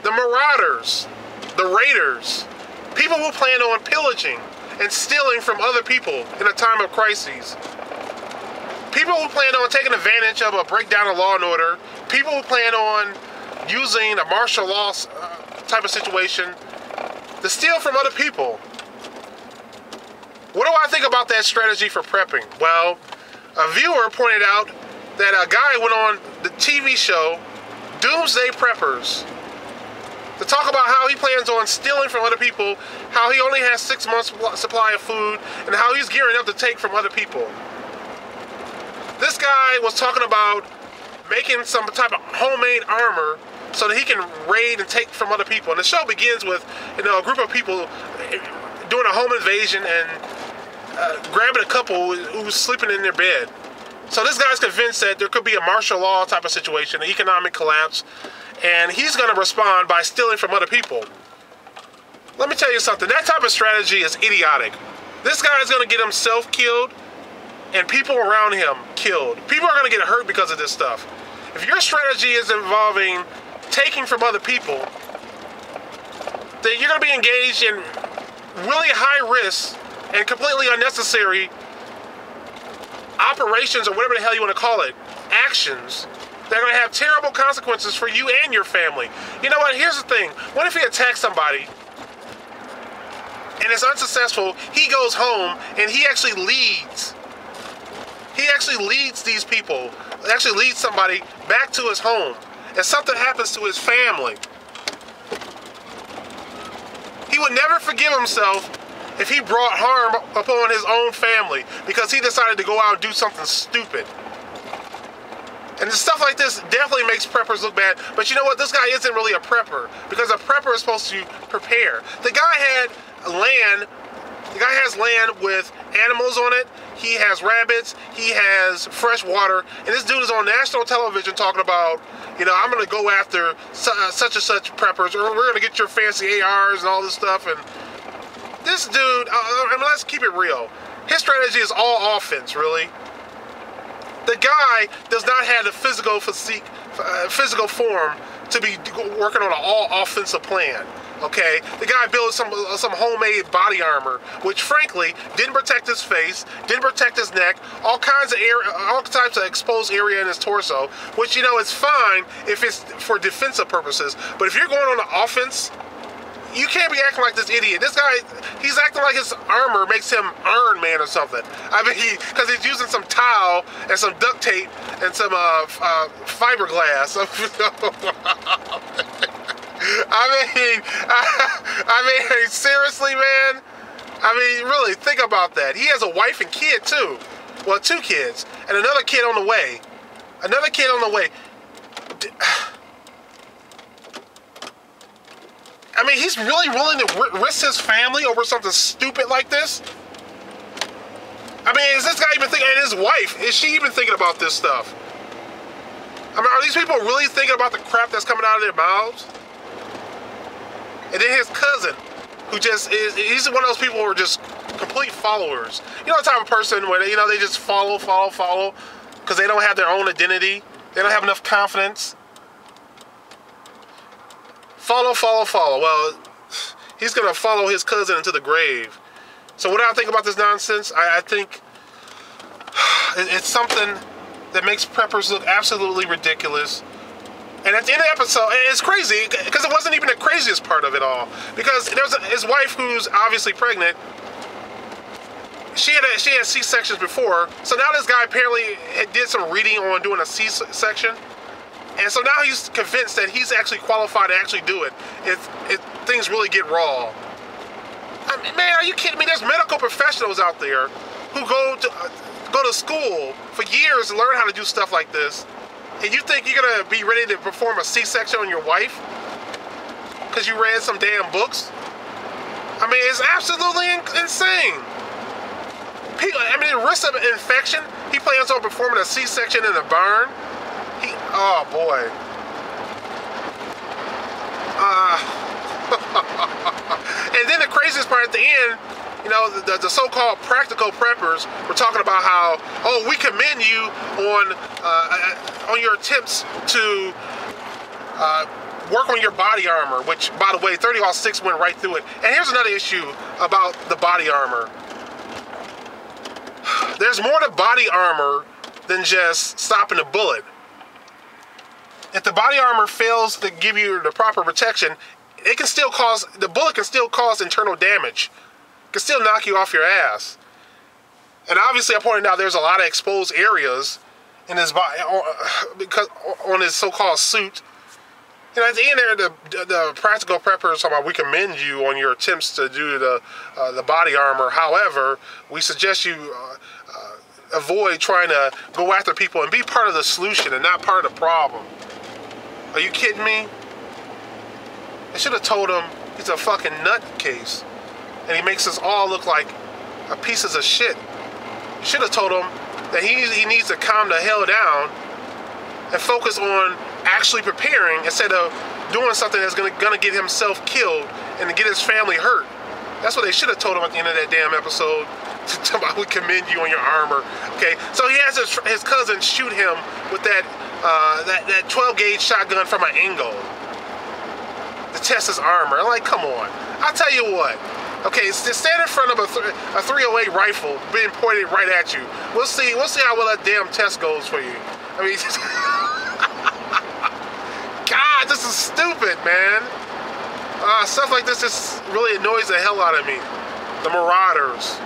the marauders, the raiders, people who plan on pillaging and stealing from other people in a time of crises. People who plan on taking advantage of a breakdown of law and order. People who plan on using a martial law type of situation to steal from other people. What do I think about that strategy for prepping? Well, a viewer pointed out that a guy went on the TV show Doomsday Preppers to talk about how he plans on stealing from other people, how he only has 6 months supply of food, and how he's gearing up to take from other people. This guy was talking about making some type of homemade armor so that he can raid and take from other people. And the show begins with, a group of people doing a home invasion and grabbing a couple who's sleeping in their bed. So this guy's convinced that there could be a martial law type of situation, an economic collapse, and he's going to respond by stealing from other people. Let me tell you something. That type of strategy is idiotic. This guy is going to get himself killed and people around him killed. People are going to get hurt because of this stuff. If your strategy is involving taking from other people, then you're going to be engaged in really high risk and completely unnecessary operations, or whatever the hell you want to call it, actions that are going to have terrible consequences for you and your family. You know what? Here's the thing. What if he attacks somebody and it's unsuccessful? He goes home and he actually leads. He actually leads these people, actually leads somebody back to his home, and something happens to his family. He would never forgive himself if he brought harm upon his own family because he decided to go out and do something stupid. And stuff like this definitely makes preppers look bad. But you know what? This guy isn't really a prepper, because a prepper is supposed to prepare. The guy had land. The guy has land with animals on it. He has rabbits. He has fresh water. And this dude is on national television talking about, I'm going to go after such and such preppers, or we're going to get your fancy ARs and all this stuff. And this dude, let's keep it real. His strategy is all offense, really. The guy does not have the physical physique, physical form to be working on an all offensive plan. Okay, the guy built some homemade body armor, which frankly didn't protect his face, didn't protect his neck, all types of exposed area in his torso. Which is fine if it's for defensive purposes, but if you're going on the offense, you can't be acting like this idiot. This guy, he's acting like his armor makes him Iron Man or something. Because he's using some towel and some duct tape and some fiberglass. Seriously, man. Really, think about that. He has a wife and kid too. Well, 2 kids and another kid on the way. Another kid on the way. He's really willing to risk his family over something stupid like this? Is this guy even thinking, and his wife, is she even thinking about this stuff? Are these people really thinking about the crap that's coming out of their mouths? And then his cousin, who he's one of those people who are just complete followers. The type of person where, they just follow, because they don't have their own identity. They don't have enough confidence. Follow. Well, he's going to follow his cousin into the grave. So what do I think about this nonsense? I think it's something that makes preppers look absolutely ridiculous. And at the end of the episode, it's crazy, because it wasn't even the craziest part of it all. Because there's his wife, who's obviously pregnant. She had C-sections before. So now this guy apparently did some reading on doing a C-section. And so now he's convinced that he's actually qualified to actually do it if things really get raw. Man, are you kidding me? There's medical professionals out there who go to school for years to learn how to do stuff like this. And you think you're going to be ready to perform a C-section on your wife because you read some damn books? It's absolutely insane. The risk of infection, he plans on performing a C-section in a barn. Oh boy. And then the craziest part at the end, the so-called practical preppers were talking about how, we commend you on your attempts to Work on your body armor, which, by the way, 30-06 went right through it. And here's another issue about the body armor. There's more to body armor than just stopping a bullet. If the body armor fails to give you the proper protection, it can still cause, the bullet can still cause internal damage. It can still knock you off your ass. And obviously I pointed out there's a lot of exposed areas in his body, because on his so-called suit. And at the end there, the practical preppers talking about, we commend you on your attempts to do the body armor. However, we suggest you avoid trying to go after people and be part of the solution and not part of the problem. Are you kidding me? I should have told him he's a fucking nutcase, and he makes us all look like pieces of shit. You should have told him that he needs to calm the hell down and focus on actually preparing instead of doing something that's gonna get himself killed and to get his family hurt. That's what they should have told him at the end of that damn episode. We commend you on your armor. Okay, so he has his cousin shoot him with that 12-gauge shotgun from an angle to test his armor. I'm like, come on. I'll tell you what. Okay, stand in front of a 308 rifle being pointed right at you. We'll see how well that damn test goes for you. I mean, God, this is stupid, man. Stuff like this just really annoys the hell out of me. The Marauders.